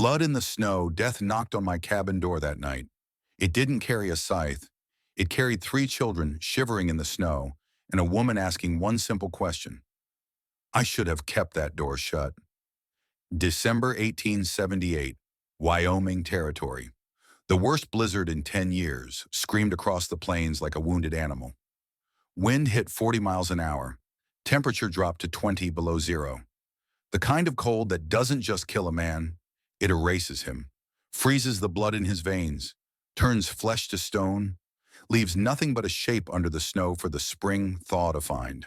Blood in the snow, death knocked on my cabin door that night. It didn't carry a scythe. It carried 3 children shivering in the snow and a woman asking one simple question. I should have kept that door shut. December 1878, Wyoming Territory. The worst blizzard in 10 years screamed across the plains like a wounded animal. Wind hit 40 miles an hour. Temperature dropped to 20 below zero. The kind of cold that doesn't just kill a man, it erases him, freezes the blood in his veins, turns flesh to stone, leaves nothing but a shape under the snow for the spring thaw to find.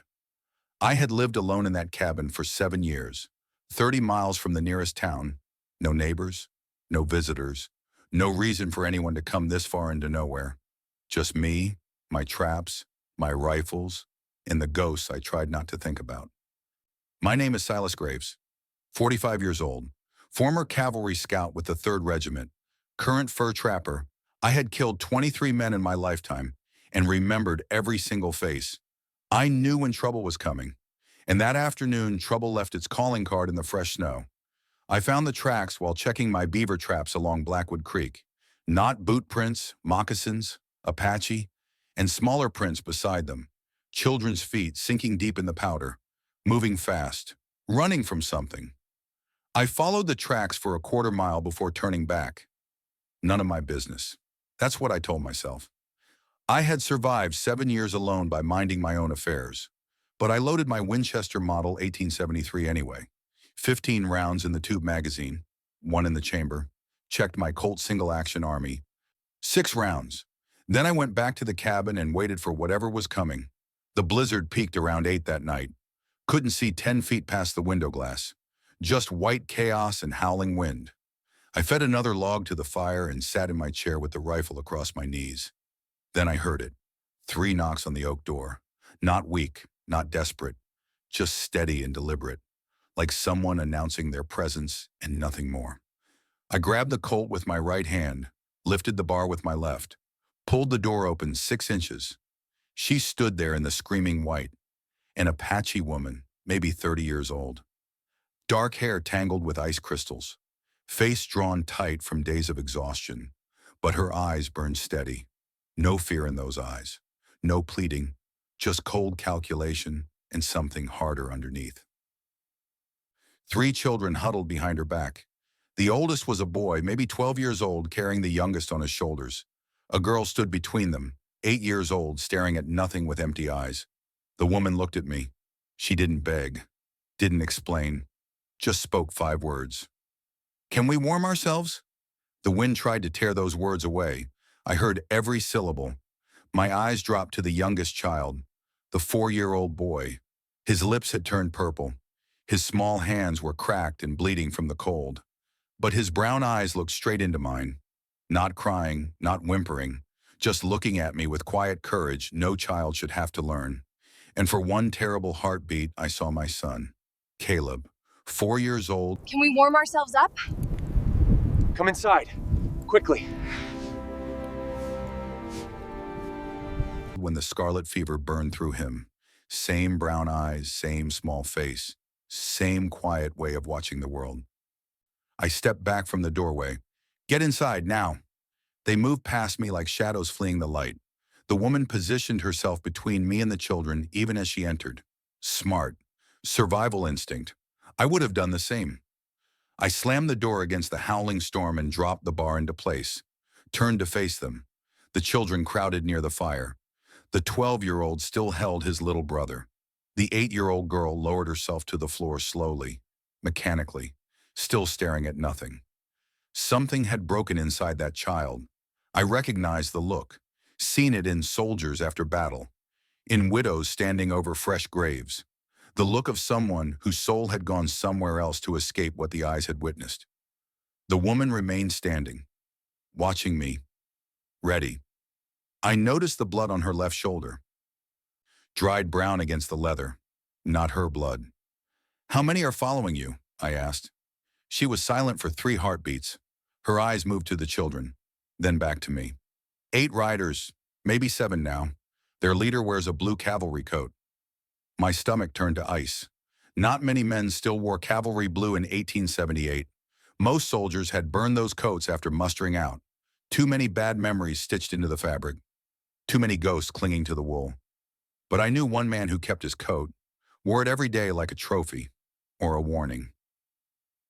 I had lived alone in that cabin for 7 years, 30 miles from the nearest town, no neighbors, no visitors, no reason for anyone to come this far into nowhere. Just me, my traps, my rifles, and the ghosts I tried not to think about. My name is Silas Graves, 45 years old, former cavalry scout with the 3rd Regiment, current fur trapper. I had killed 23 men in my lifetime and remembered every single face. I knew when trouble was coming, and that afternoon trouble left its calling card in the fresh snow. I found the tracks while checking my beaver traps along Blackwood Creek. Not boot prints, moccasins, Apache, and smaller prints beside them. Children's feet sinking deep in the powder, moving fast, running from something. I followed the tracks for a quarter mile before turning back. None of my business. That's what I told myself. I had survived 7 years alone by minding my own affairs, but I loaded my Winchester Model 1873 anyway. 15 rounds in the tube magazine, 1 in the chamber, checked my Colt single-action Army. 6 rounds. Then I went back to the cabin and waited for whatever was coming. The blizzard peaked around 8 that night. Couldn't see 10 feet past the window glass. Just white chaos and howling wind. I fed another log to the fire and sat in my chair with the rifle across my knees. Then I heard it. 3 knocks on the oak door. Not weak, not desperate, just steady and deliberate, like someone announcing their presence and nothing more. I grabbed the Colt with my right hand, lifted the bar with my left, pulled the door open 6 inches. She stood there in the screaming white, an Apache woman, maybe 30 years old. Dark hair tangled with ice crystals, face drawn tight from days of exhaustion, but her eyes burned steady. No fear in those eyes, no pleading, just cold calculation and something harder underneath. 3 children huddled behind her back. The oldest was a boy, maybe 12 years old, carrying the youngest on his shoulders. A girl stood between them, 8 years old, staring at nothing with empty eyes. The woman looked at me. She didn't beg, didn't explain, just spoke 5 words. Can we warm ourselves? The wind tried to tear those words away. I heard every syllable. My eyes dropped to the youngest child, the 4-year-old boy. His lips had turned purple. His small hands were cracked and bleeding from the cold. But his brown eyes looked straight into mine. Not crying, not whimpering, just looking at me with quiet courage no child should have to learn. And for one terrible heartbeat, I saw my son, Caleb, 4 years old. Can we warm ourselves up? Come inside, quickly. When the scarlet fever burned through him. Same brown eyes, same small face, same quiet way of watching the world. I stepped back from the doorway. Get inside now. They moved past me like shadows fleeing the light. The woman positioned herself between me and the children even as she entered. Smart. Survival instinct. I would have done the same. I slammed the door against the howling storm and dropped the bar into place. Turned to face them. The children crowded near the fire. The 12-year-old still held his little brother. The 8-year-old girl lowered herself to the floor slowly, mechanically, still staring at nothing. Something had broken inside that child. I recognized the look, seen it in soldiers after battle, in widows standing over fresh graves, the look of someone whose soul had gone somewhere else to escape what the eyes had witnessed. The woman remained standing, watching me, ready. I noticed the blood on her left shoulder. Dried brown against the leather, not her blood. How many are following you? I asked. She was silent for 3 heartbeats. Her eyes moved to the children, then back to me. 8 riders, maybe 7 now. Their leader wears a blue cavalry coat. My stomach turned to ice. Not many men still wore cavalry blue in 1878, Most soldiers had burned those coats after mustering out. Too many bad memories stitched into the fabric. Too many ghosts clinging to the wool. But I knew one man who kept his coat, wore it every day like a trophy or a warning.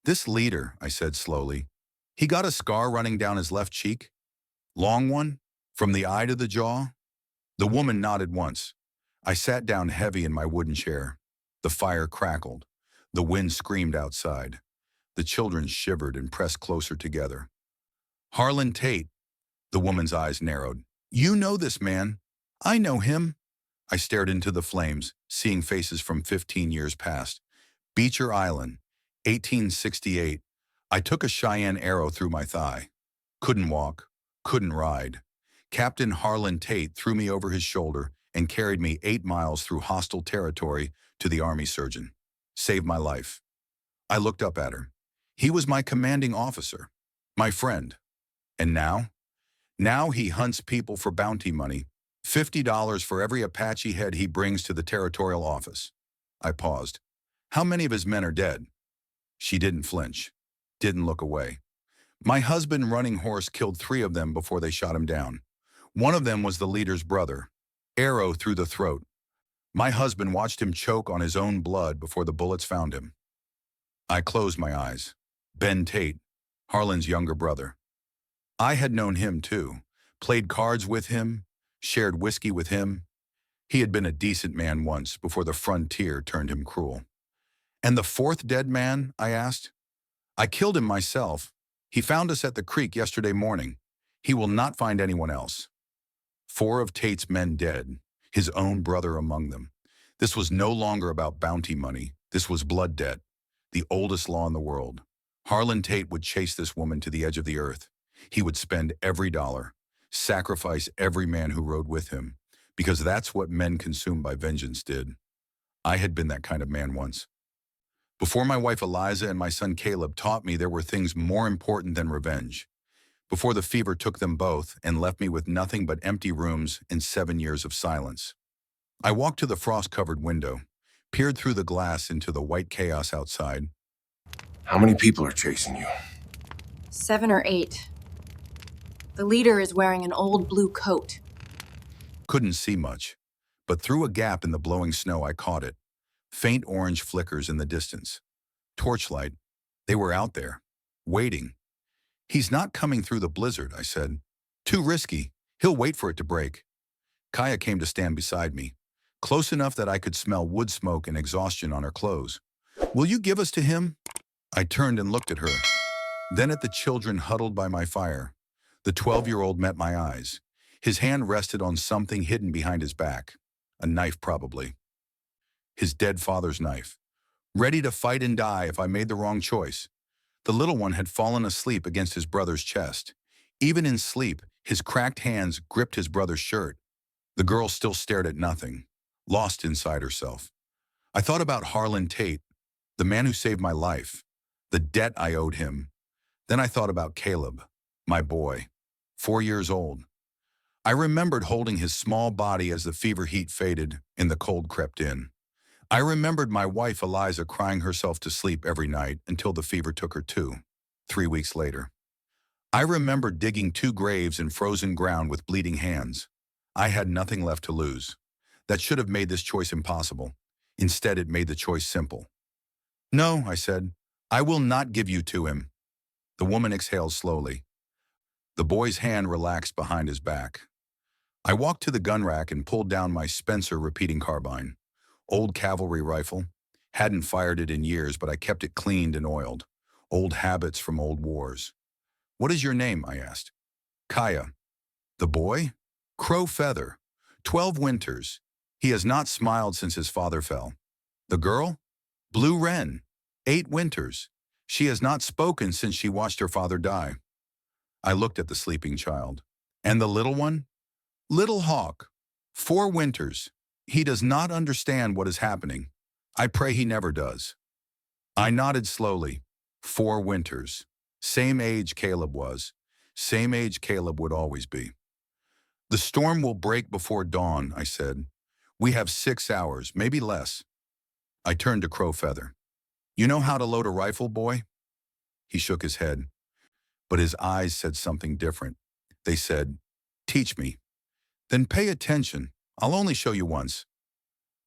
This leader, I said slowly, he got a scar running down his left cheek? Long one? From the eye to the jaw? The woman nodded once. I sat down heavy in my wooden chair. The fire crackled. The wind screamed outside. The children shivered and pressed closer together. Harlan Tate. The woman's eyes narrowed. You know this man. I know him. I stared into the flames, seeing faces from 15 years past. Beecher Island, 1868. I took a Cheyenne arrow through my thigh. Couldn't walk, couldn't ride. Captain Harlan Tate threw me over his shoulder and carried me 8 miles through hostile territory to the Army surgeon. Saved my life. I looked up at her. He was my commanding officer, my friend. And now? Now he hunts people for bounty money, $50 for every Apache head he brings to the territorial office. I paused. How many of his men are dead? She didn't flinch, didn't look away. My husband running horse killed 3 of them before they shot him down. One of them was the leader's brother. Arrow through the throat. My husband watched him choke on his own blood before the bullets found him. I closed my eyes. Ben Tate, Harlan's younger brother. I had known him too, played cards with him, shared whiskey with him. He had been a decent man once before the frontier turned him cruel. And the 4th dead man, I asked? I killed him myself. He found us at the creek yesterday morning. He will not find anyone else. 4 of Tate's men dead, his own brother among them. This was no longer about bounty money. This was blood debt, the oldest law in the world. Harlan Tate would chase this woman to the edge of the earth. He would spend every dollar, sacrifice every man who rode with him, because that's what men consumed by vengeance did. I had been that kind of man once. Before my wife Eliza and my son Caleb taught me there were things more important than revenge. Before the fever took them both and left me with nothing but empty rooms and 7 years of silence. I walked to the frost-covered window, peered through the glass into the white chaos outside. How many people are chasing you? 7 or 8. The leader is wearing an old blue coat. Couldn't see much, but through a gap in the blowing snow I caught it. Faint orange flickers in the distance. Torchlight. They were out there, waiting. He's not coming through the blizzard, I said. Too risky. He'll wait for it to break. Kaya came to stand beside me, close enough that I could smell wood smoke and exhaustion on her clothes. Will you give us to him? I turned and looked at her, then at the children huddled by my fire. The 12-year-old met my eyes. His hand rested on something hidden behind his back. A knife, probably. His dead father's knife. Ready to fight and die if I made the wrong choice. The little one had fallen asleep against his brother's chest. Even in sleep, his cracked hands gripped his brother's shirt. The girl still stared at nothing, lost inside herself. I thought about Harlan Tate, the man who saved my life, the debt I owed him. Then I thought about Caleb, my boy, 4 years old. I remembered holding his small body as the fever heat faded and the cold crept in. I remembered my wife Eliza crying herself to sleep every night until the fever took her too, 3 weeks later. I remembered digging 2 graves in frozen ground with bleeding hands. I had nothing left to lose. That should have made this choice impossible. Instead, it made the choice simple. No, I said, I will not give you to him. The woman exhaled slowly. The boy's hand relaxed behind his back. I walked to the gun rack and pulled down my Spencer repeating carbine. Old cavalry rifle. Hadn't fired it in years, but I kept it cleaned and oiled. Old habits from old wars. What is your name? I asked. Kaya. The boy? Crow Feather. 12 winters. He has not smiled since his father fell. The girl? Blue Wren. 8 winters. She has not spoken since she watched her father die. I looked at the sleeping child. And the little one? Little Hawk. 4 winters. He does not understand what is happening. I pray he never does. I nodded slowly. 4 winters. Same age Caleb was. Same age Caleb would always be. The storm will break before dawn, I said. We have 6 hours, maybe less. I turned to Crow Feather. You know how to load a rifle, boy? He shook his head, but his eyes said something different. They said, "Teach me. Then pay attention. I'll only show you once."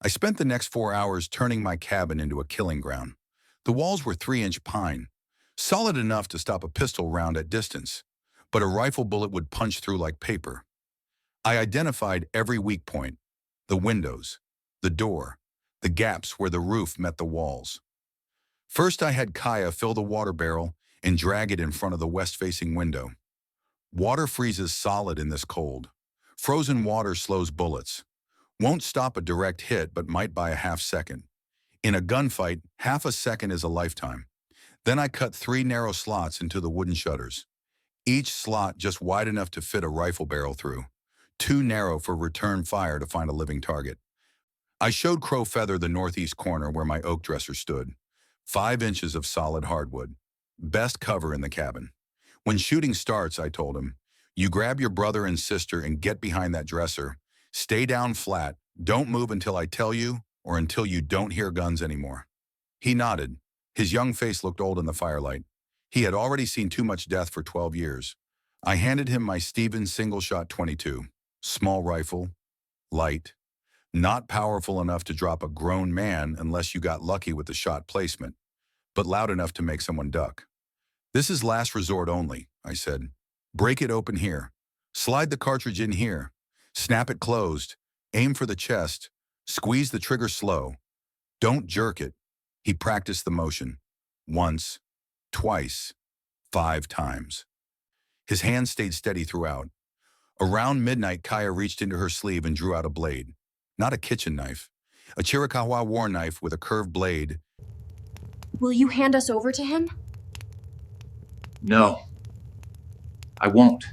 I spent the next 4 hours turning my cabin into a killing ground. The walls were 3-inch pine, solid enough to stop a pistol round at distance, but a rifle bullet would punch through like paper. I identified every weak point: the windows, the door, the gaps where the roof met the walls. First, I had Kaya fill the water barrel and drag it in front of the west-facing window. Water freezes solid in this cold. Frozen water slows bullets. Won't stop a direct hit, but might buy a half second. In a gunfight, half a second is a lifetime. Then I cut 3 narrow slots into the wooden shutters, each slot just wide enough to fit a rifle barrel through, too narrow for return fire to find a living target. I showed Crow Feather the northeast corner where my oak dresser stood. 5 inches of solid hardwood. Best cover in the cabin. When shooting starts, I told him, you grab your brother and sister and get behind that dresser. Stay down flat. Don't move until I tell you or until you don't hear guns anymore. He nodded. His young face looked old in the firelight. He had already seen too much death for 12 years. I handed him my Stevens single-shot .22. Small rifle, light, not powerful enough to drop a grown man unless you got lucky with the shot placement, but loud enough to make someone duck. "This is last resort only," I said. "Break it open here. Slide the cartridge in here. Snap it closed. Aim for the chest. Squeeze the trigger slow. Don't jerk it." He practiced the motion. Once, twice, 5 times. His hand stayed steady throughout. Around midnight, Kaya reached into her sleeve and drew out a blade. Not a kitchen knife. A Chiricahua war knife with a curved blade. Will you hand us over to him? No. I won't.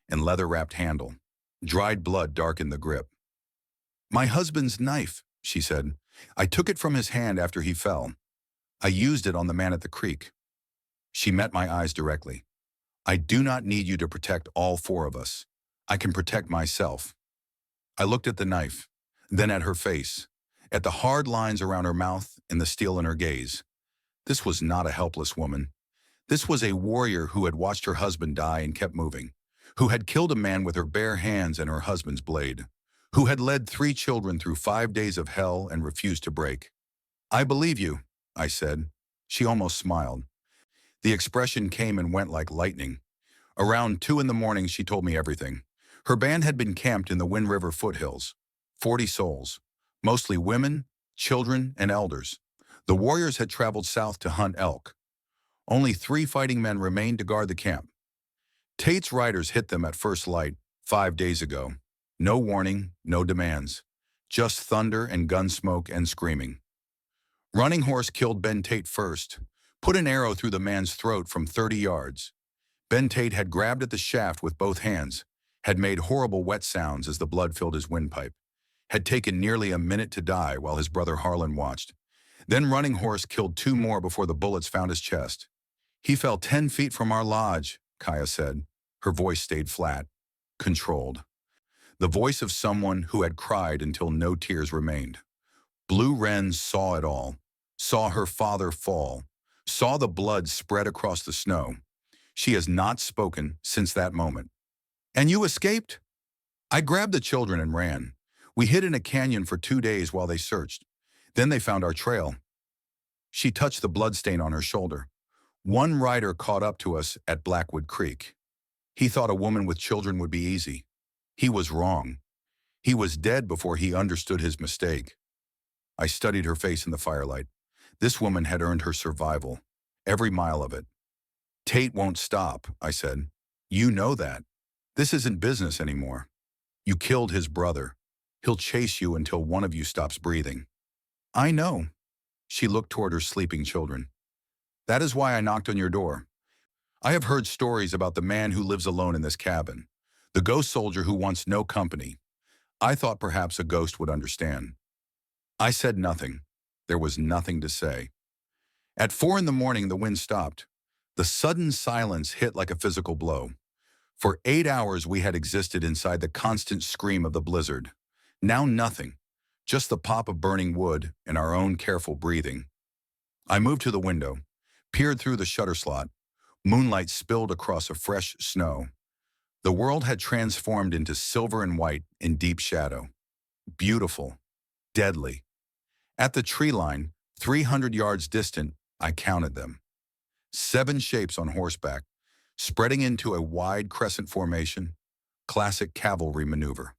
And leather-wrapped handle. Dried blood darkened the grip. "My husband's knife," she said. "I took it from his hand after he fell. I used it on the man at the creek." She met my eyes directly. "I do not need you to protect all 4 of us. I can protect myself." I looked at the knife, then at her face, at the hard lines around her mouth and the steel in her gaze. This was not a helpless woman. This was a warrior who had watched her husband die and kept moving, who had killed a man with her bare hands and her husband's blade, who had led 3 children through 5 days of hell and refused to break. "I believe you," I said. She almost smiled. The expression came and went like lightning. Around 2 in the morning, she told me everything. Her band had been camped in the Wind River foothills. 40 souls, mostly women, children, and elders. The warriors had traveled south to hunt elk. Only 3 fighting men remained to guard the camp. Tate's riders hit them at first light 5 days ago. No warning, no demands. Just thunder and gun smoke and screaming. Running Horse killed Ben Tate first, put an arrow through the man's throat from 30 yards. Ben Tate had grabbed at the shaft with both hands, had made horrible wet sounds as the blood filled his windpipe, had taken nearly a minute to die while his brother Harlan watched. Then Running Horse killed 2 more before the bullets found his chest. "He fell 10 feet from our lodge," Kaya said. Her voice stayed flat, controlled. The voice of someone who had cried until no tears remained. Blue Wren saw it all, saw her father fall, saw the blood spread across the snow. She has not spoken since that moment. "And you escaped?" I grabbed the children and ran. We hid in a canyon for 2 days while they searched. Then they found our trail. She touched the bloodstain on her shoulder. "One rider caught up to us at Blackwood Creek. He thought a woman with children would be easy. He was wrong. He was dead before he understood his mistake." I studied her face in the firelight. This woman had earned her survival, every mile of it. "Tate won't stop," I said. "You know that. This isn't business anymore. You killed his brother. He'll chase you until one of you stops breathing." "I know." She looked toward her sleeping children. "That is why I knocked on your door. I have heard stories about the man who lives alone in this cabin, the ghost soldier who wants no company. I thought perhaps a ghost would understand." I said nothing. There was nothing to say. At 4 in the morning, the wind stopped. The sudden silence hit like a physical blow. For 8 hours, we had existed inside the constant scream of the blizzard. Now nothing, just the pop of burning wood and our own careful breathing. I moved to the window, Peered through the shutter slot. Moonlight spilled across a fresh snow. The world had transformed into silver and white in deep shadow. Beautiful. Deadly. At the tree line, 300 yards distant, I counted them. 7 shapes on horseback, spreading into a wide crescent formation. Classic cavalry maneuver.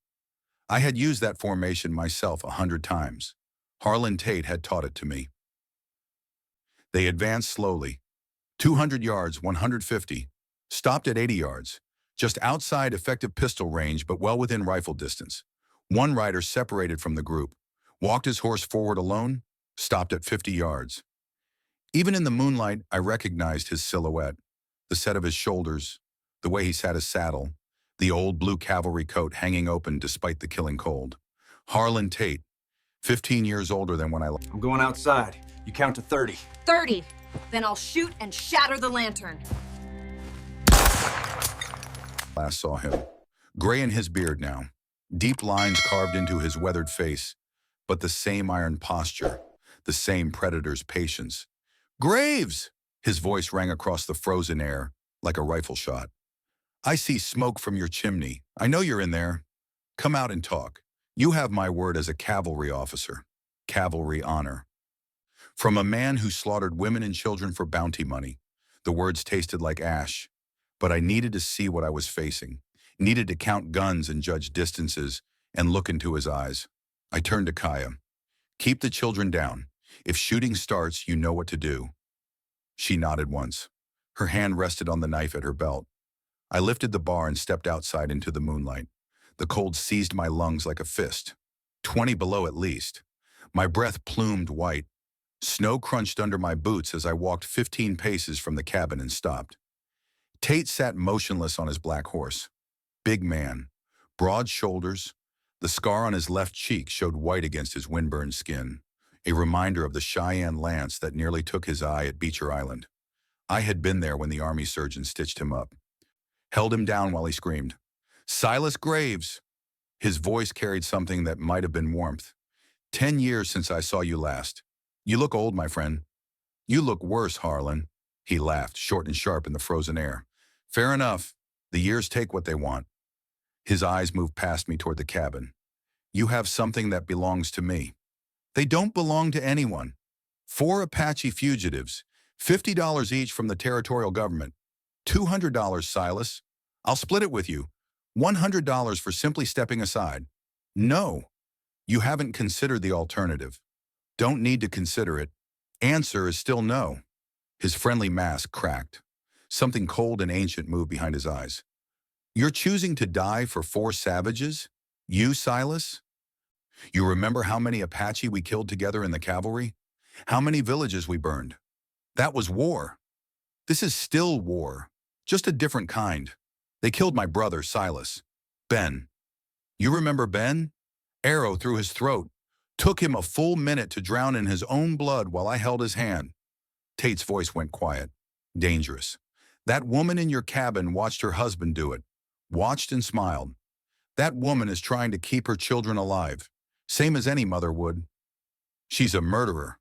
I had used that formation myself 100 times. Harlan Tate had taught it to me. They advanced slowly. 200 yards, 150. Stopped at 80 yards. Just outside effective pistol range, but well within rifle distance. One rider separated from the group. Walked his horse forward alone. Stopped at 50 yards. Even in the moonlight, I recognized his silhouette. The set of his shoulders. The way he sat his saddle. The old blue cavalry coat hanging open despite the killing cold. Harlan Tate, 15 years older than when I left. I'm going outside. You count to 30. 30. Then I'll shoot and shatter the lantern. Last saw him. Gray in his beard now. Deep lines carved into his weathered face. But the same iron posture. The same predator's patience. "Graves!" His voice rang across the frozen air like a rifle shot. "I see smoke from your chimney. I know you're in there. Come out and talk. You have my word as a cavalry officer. Cavalry honor." From a man who slaughtered women and children for bounty money, the words tasted like ash. But I needed to see what I was facing, needed to count guns and judge distances and look into his eyes. I turned to Kaya. "Keep the children down. If shooting starts, you know what to do." She nodded once. Her hand rested on the knife at her belt. I lifted the bar and stepped outside into the moonlight. The cold seized my lungs like a fist. 20 below at least. My breath plumed white. Snow crunched under my boots as I walked 15 paces from the cabin and stopped. Tate sat motionless on his black horse. Big man. Broad shoulders. The scar on his left cheek showed white against his windburned skin. A reminder of the Cheyenne lance that nearly took his eye at Beecher Island. I had been there when the army surgeon stitched him up. Held him down while he screamed, "Silas Graves!" His voice carried something that might have been warmth. 10 years since I saw you last. You look old, my friend." "You look worse, Harlan." He laughed, short and sharp in the frozen air. "Fair enough. The years take what they want." His eyes moved past me toward the cabin. "You have something that belongs to me." "They don't belong to anyone. 4 Apache fugitives, $50 each from the territorial government. $200, Silas. I'll split it with you. $100 for simply stepping aside." "No. You haven't considered the alternative. Don't need to consider it. Answer is still no." His friendly mask cracked. Something cold and ancient moved behind his eyes. "You're choosing to die for 4 savages? You, Silas? You remember how many Apache we killed together in the cavalry? How many villages we burned? That was war. This is still war, just a different kind. They killed my brother, Silas. Ben. You remember Ben? Arrow through his throat. Took him a full minute to drown in his own blood while I held his hand." Tate's voice went quiet. "Dangerous. That woman in your cabin watched her husband do it. Watched and smiled. That woman is trying to keep her children alive, same as any mother would. She's a murderer.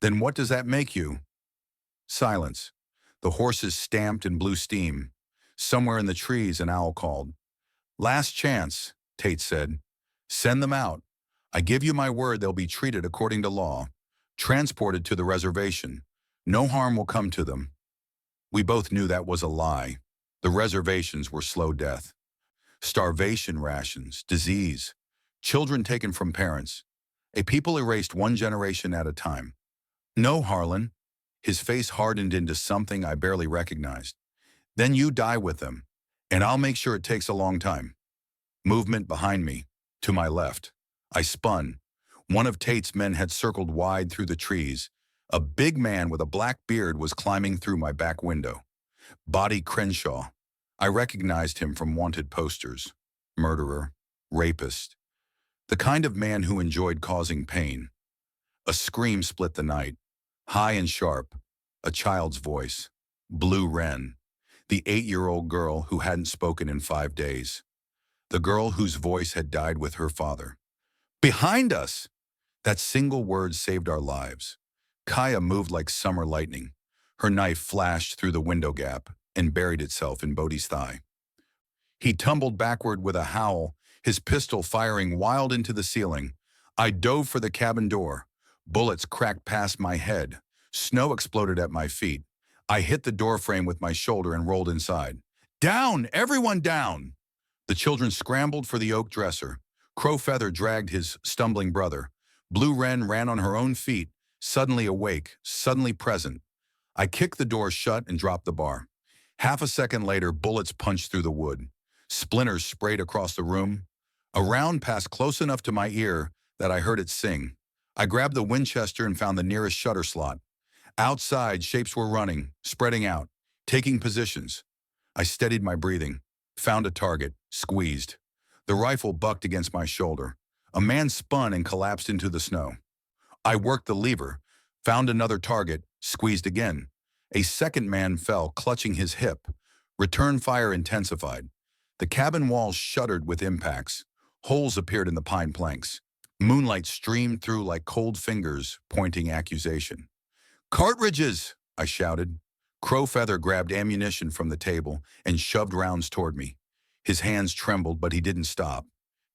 Then what does that make you?" Silence. The horses stamped and blew steam. Somewhere in the trees, an owl called. "Last chance," Tate said. "Send them out. I give you my word they'll be treated according to law. Transported to the reservation. No harm will come to them." We both knew that was a lie. The reservations were slow death. Starvation rations, disease, children taken from parents. A people erased one generation at a time. "No, Harlan." His face hardened into something I barely recognized. "Then you die with them, and I'll make sure it takes a long time." Movement behind me, to my left. I spun. One of Tate's men had circled wide through the trees. A big man with a black beard was climbing through my back window. Body Crenshaw. I recognized him from wanted posters. Murderer. Rapist. The kind of man who enjoyed causing pain. A scream split the night. High and sharp. A child's voice. Blue Wren. The 8-year-old girl who hadn't spoken in 5 days. The girl whose voice had died with her father. "Behind us!" That single word saved our lives. Kaya moved like summer lightning. Her knife flashed through the window gap and buried itself in Bodhi's thigh. He tumbled backward with a howl, his pistol firing wild into the ceiling. I dove for the cabin door. Bullets cracked past my head. Snow exploded at my feet. I hit the door frame with my shoulder and rolled inside. Down! Everyone down! The children scrambled for the oak dresser. Crow Feather dragged his stumbling brother. Blue Wren ran on her own feet, suddenly awake, suddenly present. I kicked the door shut and dropped the bar. Half a second later, bullets punched through the wood. Splinters sprayed across the room. A round passed close enough to my ear that I heard it sing. I grabbed the Winchester and found the nearest shutter slot. Outside, shapes were running, spreading out, taking positions. I steadied my breathing, found a target, squeezed. The rifle bucked against my shoulder. A man spun and collapsed into the snow. I worked the lever, found another target, squeezed again. A second man fell, clutching his hip. Return fire intensified. The cabin walls shuddered with impacts. Holes appeared in the pine planks. Moonlight streamed through like cold fingers, pointing accusation. "Cartridges!" I shouted. Crow Feather grabbed ammunition from the table and shoved rounds toward me. His hands trembled, but he didn't stop,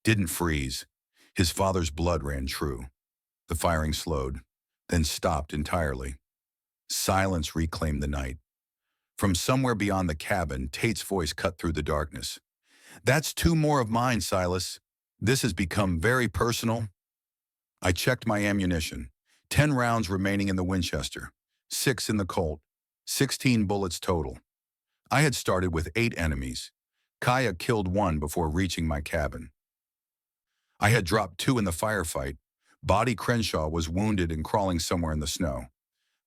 didn't freeze. His father's blood ran true. The firing slowed, then stopped entirely. Silence reclaimed the night. From somewhere beyond the cabin, Tate's voice cut through the darkness. "That's two more of mine, Silas. This has become very personal." I checked my ammunition. 10 rounds remaining in the Winchester, 6 in the Colt, 16 bullets total. I had started with 8 enemies. Kaya killed 1 before reaching my cabin. I had dropped 2 in the firefight. Body Crenshaw was wounded and crawling somewhere in the snow.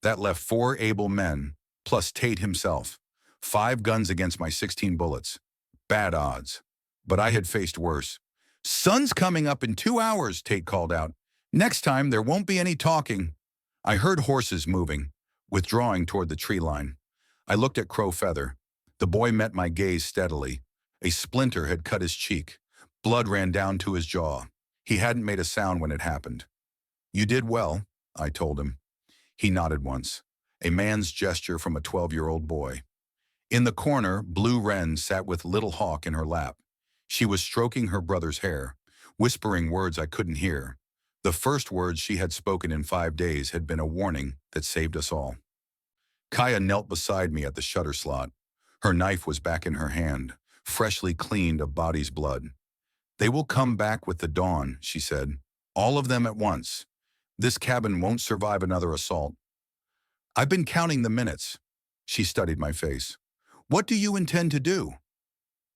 That left 4 able men, plus Tate himself. 5 guns against my 16 bullets. Bad odds. But I had faced worse. "Sun's coming up in 2 hours," Tate called out. "Next time, there won't be any talking." I heard horses moving, withdrawing toward the tree line. I looked at Crow Feather. The boy met my gaze steadily. A splinter had cut his cheek. Blood ran down to his jaw. He hadn't made a sound when it happened. "You did well," I told him. He nodded once, a man's gesture from a 12-year-old boy. In the corner, Blue Wren sat with Little Hawk in her lap. She was stroking her brother's hair, whispering words I couldn't hear. The first words she had spoken in 5 days had been a warning that saved us all. Kaya knelt beside me at the shutter slot. Her knife was back in her hand, freshly cleaned of Body's blood. "They will come back with the dawn," she said. "All of them at once. This cabin won't survive another assault." "I've been counting the minutes." She studied my face. "What do you intend to do?"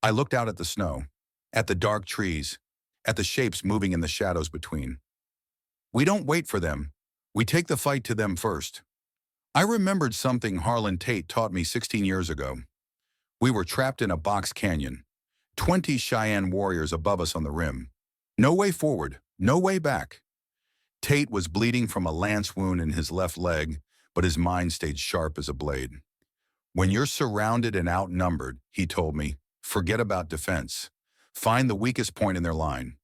I looked out at the snow, at the dark trees, at the shapes moving in the shadows between. "We don't wait for them. We take the fight to them first." I remembered something Harlan Tate taught me 16 years ago. We were trapped in a box canyon, 20 Cheyenne warriors above us on the rim. No way forward, no way back. Tate was bleeding from a lance wound in his left leg, but his mind stayed sharp as a blade. "When you're surrounded and outnumbered," he told me, "forget about defense. Find the weakest point in their line.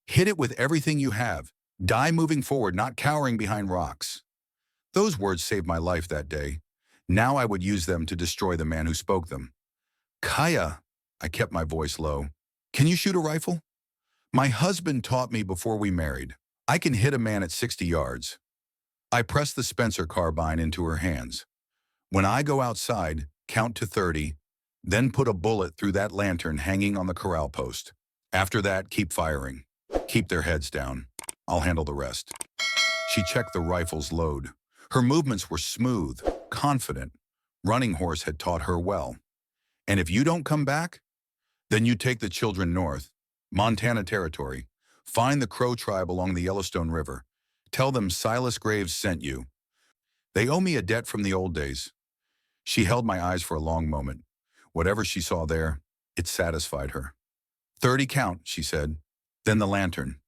Hit it with everything you have. Die moving forward, not cowering behind rocks." Those words saved my life that day. Now I would use them to destroy the man who spoke them. "Kaya," I kept my voice low, "can you shoot a rifle?" "My husband taught me before we married. I can hit a man at 60 yards. I pressed the Spencer carbine into her hands. "When I go outside, count to 30, then put a bullet through that lantern hanging on the corral post. After that, keep firing. Keep their heads down. I'll handle the rest." She checked the rifle's load. Her movements were smooth, confident. Running Horse had taught her well. "And if you don't come back, then you take the children north, Montana Territory. Find the Crow tribe along the Yellowstone River. Tell them Silas Graves sent you. They owe me a debt from the old days." She held my eyes for a long moment. Whatever she saw there, it satisfied her. 30 count, she said. Then the lantern.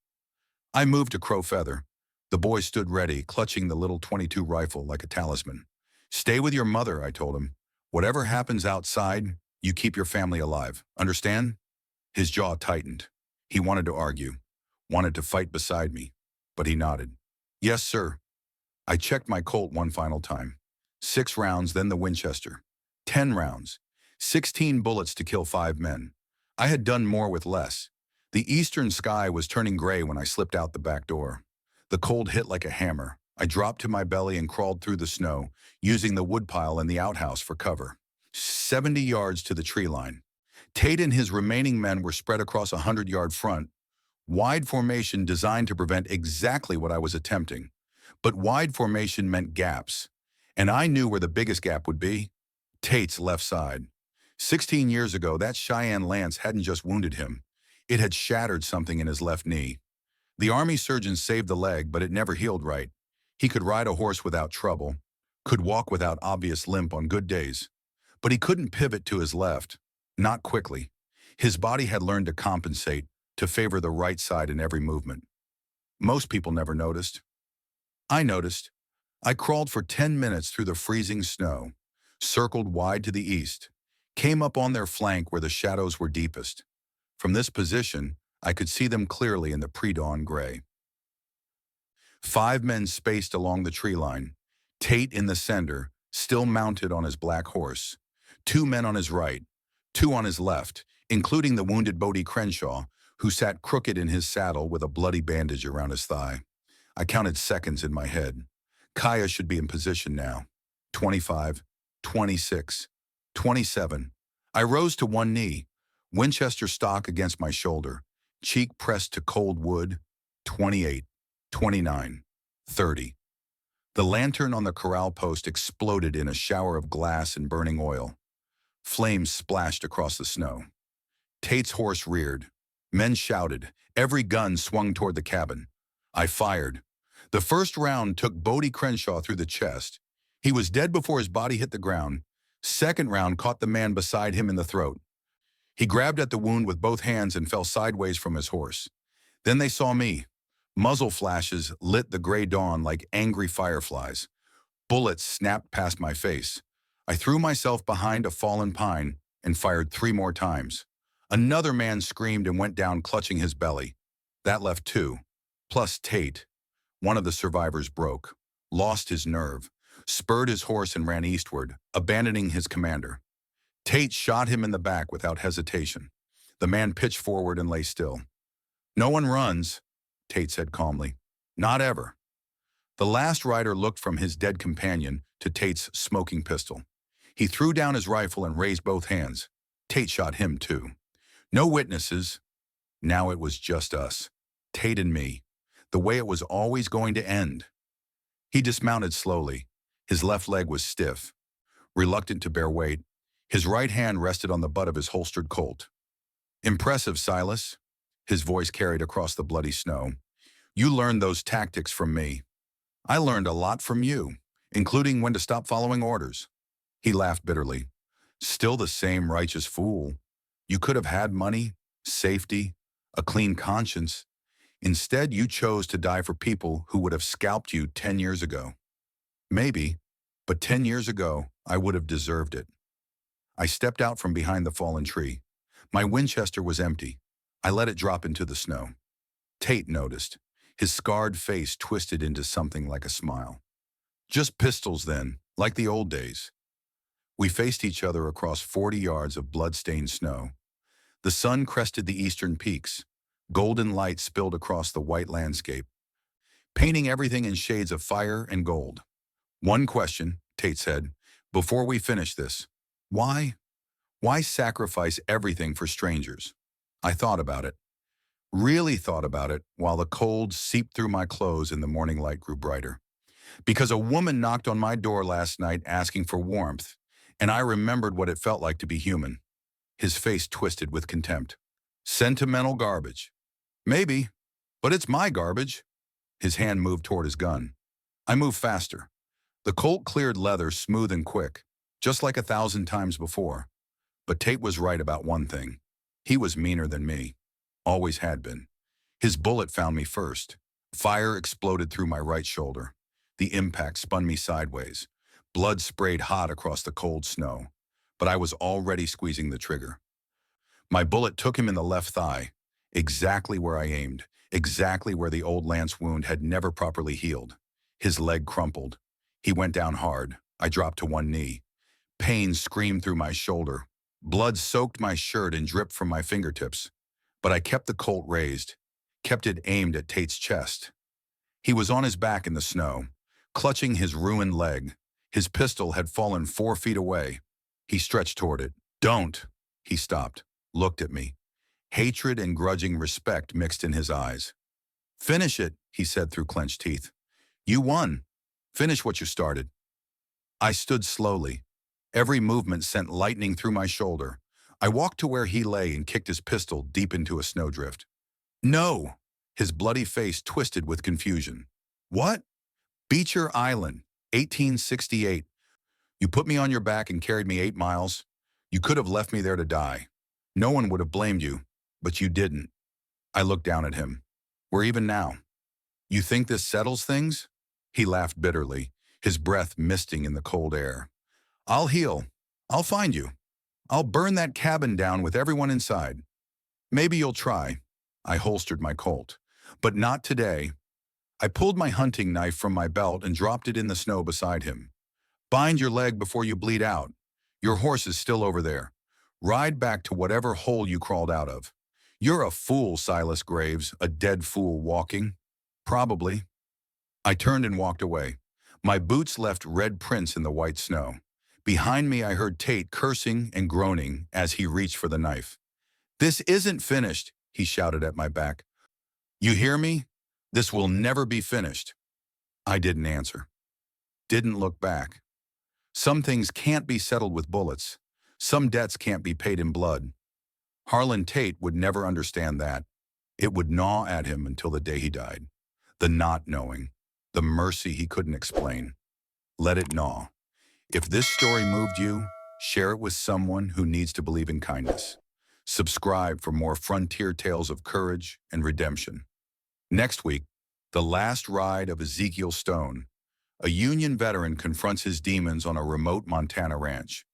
I moved to Crow Feather. The boy stood ready, clutching the little .22 rifle like a talisman. "Stay with your mother," I told him. "Whatever happens outside, you keep your family alive. Understand?" His jaw tightened. He wanted to argue, wanted to fight beside me, but he nodded. "Yes, sir." I checked my Colt one final time. 6 rounds, then the Winchester. 10 rounds. 16 bullets to kill 5 men. I had done more with less. The eastern sky was turning gray when I slipped out the back door. The cold hit like a hammer. I dropped to my belly and crawled through the snow, using the woodpile and the outhouse for cover. 70 yards to the tree line. Tate and his remaining men were spread across a 100-yard front, wide formation designed to prevent exactly what I was attempting. But wide formation meant gaps, and I knew where the biggest gap would be. Tate's left side. 16 years ago, that Cheyenne lance hadn't just wounded him. It had shattered something in his left knee. The army surgeon saved the leg, but it never healed right. He could ride a horse without trouble, could walk without obvious limp on good days. But he couldn't pivot to his left, not quickly. His body had learned to compensate, to favor the right side in every movement. Most people never noticed. I noticed. I crawled for 10 minutes through the freezing snow, circled wide to the east, came up on their flank where the shadows were deepest. From this position, I could see them clearly in the pre-dawn gray. 5 men spaced along the tree line, Tate in the center, still mounted on his black horse. 2 men on his right, 2 on his left, including the wounded Bodie Crenshaw, who sat crooked in his saddle with a bloody bandage around his thigh. I counted seconds in my head. Kaya should be in position now. 25, 26, 27. I rose to one knee, Winchester stock against my shoulder, cheek pressed to cold wood. 28, 29, 30. The lantern on the corral post exploded in a shower of glass and burning oil. Flames splashed across the snow. Tate's horse reared. Men shouted. Every gun swung toward the cabin. I fired. The first round took Bodie Crenshaw through the chest. He was dead before his body hit the ground. Second round caught the man beside him in the throat. He grabbed at the wound with both hands and fell sideways from his horse. Then they saw me. Muzzle flashes lit the gray dawn like angry fireflies. Bullets snapped past my face. I threw myself behind a fallen pine and fired 3 more times. Another man screamed and went down clutching his belly. That left 2, plus Tate. One of the survivors broke, lost his nerve, spurred his horse and ran eastward, abandoning his commander. Tate shot him in the back without hesitation. The man pitched forward and lay still. "No one runs," Tate said calmly. "Not ever." The last rider looked from his dead companion to Tate's smoking pistol. He threw down his rifle and raised both hands. Tate shot him too. No witnesses. Now it was just us, Tate and me, the way it was always going to end. He dismounted slowly. His left leg was stiff, reluctant to bear weight. His right hand rested on the butt of his holstered Colt. "Impressive, Silas," his voice carried across the bloody snow. "You learned those tactics from me. I learned a lot from you, including when to stop following orders." He laughed bitterly. "Still the same righteous fool. You could have had money, safety, a clean conscience. Instead, you chose to die for people who would have scalped you 10 years ago. Maybe, but 10 years ago, I would have deserved it." I stepped out from behind the fallen tree. My Winchester was empty. I let it drop into the snow. Tate noticed. His scarred face twisted into something like a smile. "Just pistols then, like the old days." We faced each other across 40 yards of blood-stained snow. The sun crested the eastern peaks. Golden light spilled across the white landscape, painting everything in shades of fire and gold. "One question," Tate said, "before we finish this. Why? Why sacrifice everything for strangers?" I thought about it. Really thought about it while the cold seeped through my clothes and the morning light grew brighter. Because a woman knocked on my door last night asking for warmth, and I remembered what it felt like to be human. His face twisted with contempt. "Sentimental garbage." "Maybe, but it's my garbage." His hand moved toward his gun. I moved faster. The Colt cleared leather smooth and quick, just like 1,000 times before. But Tate was right about one thing. He was meaner than me. Always had been. His bullet found me first. Fire exploded through my right shoulder. The impact spun me sideways. Blood sprayed hot across the cold snow. But I was already squeezing the trigger. My bullet took him in the left thigh, exactly where I aimed, exactly where the old lance wound had never properly healed. His leg crumpled. He went down hard, I dropped to one knee. Pain screamed through my shoulder. Blood soaked my shirt and dripped from my fingertips. But I kept the Colt raised, kept it aimed at Tate's chest. He was on his back in the snow, clutching his ruined leg. His pistol had fallen 4 feet away. He stretched toward it. "Don't!" He stopped, looked at me. Hatred and grudging respect mixed in his eyes. "Finish it," he said through clenched teeth. "You won. Finish what you started." I stood slowly. Every movement sent lightning through my shoulder. I walked to where he lay and kicked his pistol deep into a snowdrift. "No!" His bloody face twisted with confusion. "What?" "Beecher Island, 1868. You put me on your back and carried me 8 miles. You could have left me there to die. No one would have blamed you, but you didn't." I looked down at him. "We're even now. You think this settles things?" He laughed bitterly, his breath misting in the cold air. "I'll heal. I'll find you. I'll burn that cabin down with everyone inside. Maybe you'll try." I holstered my Colt. "But not today." I pulled my hunting knife from my belt and dropped it in the snow beside him. "Bind your leg before you bleed out. Your horse is still over there. Ride back to whatever hole you crawled out of. You're a fool, Silas Graves, a dead fool walking." "Probably." I turned and walked away. My boots left red prints in the white snow. Behind me, I heard Tate cursing and groaning as he reached for the knife. "This isn't finished," he shouted at my back. "You hear me? This will never be finished." I didn't answer. Didn't look back. Some things can't be settled with bullets. Some debts can't be paid in blood. Harlan Tate would never understand that. It would gnaw at him until the day he died. The not knowing. The mercy he couldn't explain. Let it gnaw. If this story moved you, share it with someone who needs to believe in kindness. Subscribe for more frontier tales of courage and redemption. Next week, the last ride of Ezekiel Stone. A Union veteran confronts his demons on a remote Montana ranch.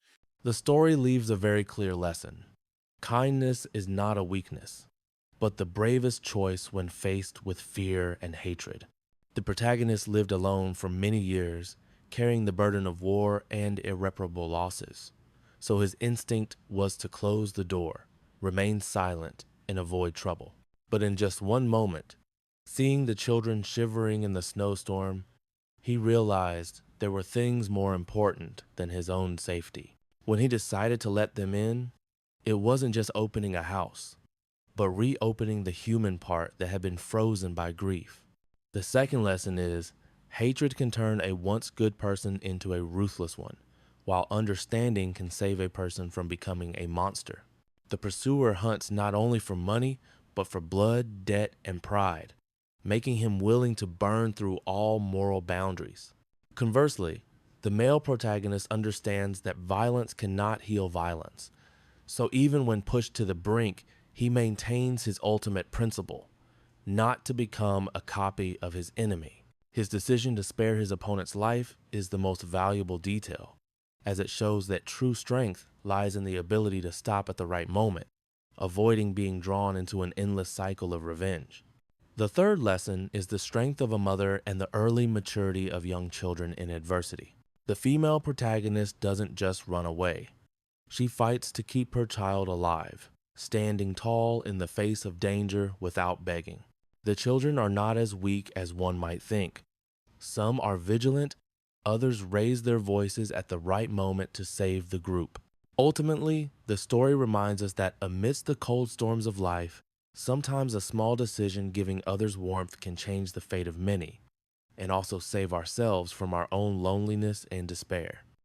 The story leaves a very clear lesson. Kindness is not a weakness, but the bravest choice when faced with fear and hatred. The protagonist lived alone for many years, carrying the burden of war and irreparable losses. So his instinct was to close the door, remain silent, and avoid trouble. But in just one moment, seeing the children shivering in the snowstorm, he realized there were things more important than his own safety. When he decided to let them in, it wasn't just opening a house, but reopening the human part that had been frozen by grief. The second lesson is, hatred can turn a once good person into a ruthless one, while understanding can save a person from becoming a monster. The pursuer hunts not only for money, but for blood, debt, and pride, making him willing to burn through all moral boundaries. Conversely, the male protagonist understands that violence cannot heal violence. So even when pushed to the brink, he maintains his ultimate principle, not to become a copy of his enemy. His decision to spare his opponent's life is the most valuable detail, as it shows that true strength lies in the ability to stop at the right moment, avoiding being drawn into an endless cycle of revenge. The third lesson is the strength of a mother and the early maturity of young children in adversity. The female protagonist doesn't just run away. She fights to keep her child alive, standing tall in the face of danger without begging. The children are not as weak as one might think. Some are vigilant, others raise their voices at the right moment to save the group. Ultimately, the story reminds us that amidst the cold storms of life, sometimes a small decision giving others warmth can change the fate of many, and also save ourselves from our own loneliness and despair.